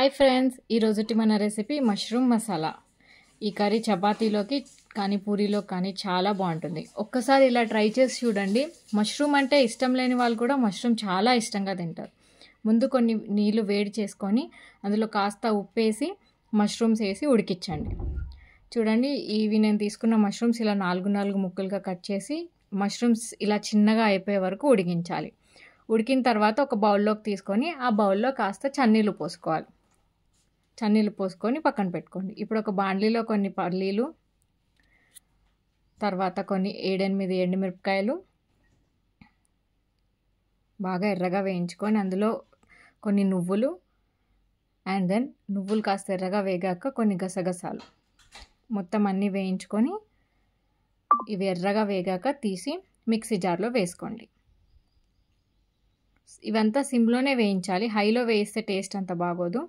Hi friends, ఈరోజుటి మన recipe mushroom masala. ఈ curry చపాతీలోకి కానీ పూరీలో కానీ చాలా బాగుంటుంది. ఒక్కసారి ఇలా ట్రై చేసి చూడండి. మష్రూమ్ అంటే ఇష్టం లేని వాళ్ళు కూడా మష్రూమ్ చాలా ఇష్టంగా తింటారు. ముందు కొన్ని నీళ్ళు వేడి చేసుకొని అందులో కాస్త ఉప్పేసి మష్రూమ్స్ వేసి ఉడికించండి. చూడండి, ఇవి నేను తీసుకున్న మష్రూమ్స్ ఇలా 4 ముక్కలుగా కట్ చేసి మష్రూమ్స్ ఇలా చిన్నగా అయిపోయే వరకు ఉడికించాలి. ఉడికిన తర్వాత ఒక బౌల్లోకి తీసుకొని ఆ బౌల్లో కాస్త చన్నీళ్ళు పోసుకోవాలి. చన్నీళ్ళు పోసుకొని పక్కన పెట్టుకోండి. ఇప్పుడు ఒక బాండ్లీలో కొన్ని పల్లీలు, తర్వాత కొన్ని 7-8 ఎండుమిరపకాయలు బాగా ఎర్రగా వేయించుకొని అందులో కొన్ని నువ్వులు అండ్ దెన్ నువ్వులు కాస్త ఎర్రగా వేగాక కొన్ని గసగసాలు మొత్తం అన్నీ వేయించుకొని ఇవి ఎర్రగా వేగాక తీసి మిక్సీ జార్లో వేసుకోండి. ఇవంతా సిమ్లోనే వేయించాలి, హైలో వేయిస్తే టేస్ట్ అంత బాగోదు.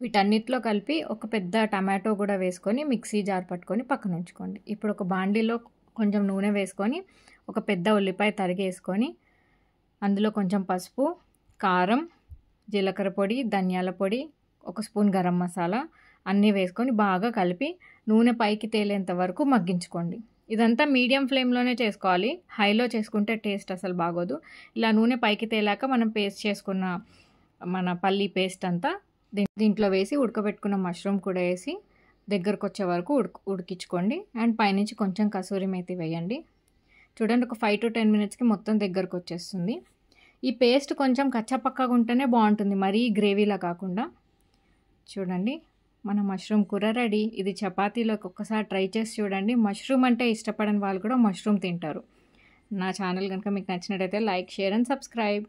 వీటన్నిటిలో కలిపి ఒక పెద్ద టమాటో కూడా వేసుకొని మిక్సీ జార్ పట్టుకొని పక్కన ఉంచుకోండి. ఇప్పుడు ఒక బాండీలో కొంచెం నూనె వేసుకొని ఒక పెద్ద ఉల్లిపాయ తరిగేసుకొని అందులో కొంచెం పసుపు, కారం, జీలకర్ర పొడి, ధనియాల పొడి, 1 స్పూన్ గరం మసాలా అన్నీ వేసుకొని బాగా కలిపి నూనె పైకి తేలేంత వరకు మగ్గించుకోండి. ఇదంతా మీడియం ఫ్లేమ్లోనే చేసుకోవాలి, హైలో చేసుకుంటే టేస్ట్ అసలు బాగోదు. ఇలా నూనె పైకి తేలాక మనం పేస్ట్ చేసుకున్న మన పల్లీ పేస్ట్ అంతా దీంట్లో వేసి ఉడకబెట్టుకున్న మష్రూమ్ కూడా వేసి దగ్గరకు వచ్చే వరకు ఉడికించుకోండి. అండ్ పైనుంచి కొంచెం కసూరి మేతి వేయండి. చూడండి, ఒక 5 to 10 మినిట్స్కి మొత్తం దగ్గరకు వచ్చేస్తుంది. ఈ పేస్ట్ కొంచెం కచ్చపక్కగా ఉంటేనే బాగుంటుంది, మరీ గ్రేవీలా కాకుండా. చూడండి, మన మష్రూమ్ కూర రెడీ. ఇది చపాతీలోకి ఒక్కసారి ట్రై చేసి చూడండి. మష్రూమ్ అంటే ఇష్టపడని వాళ్ళు కూడా మష్రూమ్ తింటారు. నా ఛానల్ కనుక మీకు నచ్చినట్టయితే లైక్, షేర్ అండ్ సబ్స్క్రైబ్.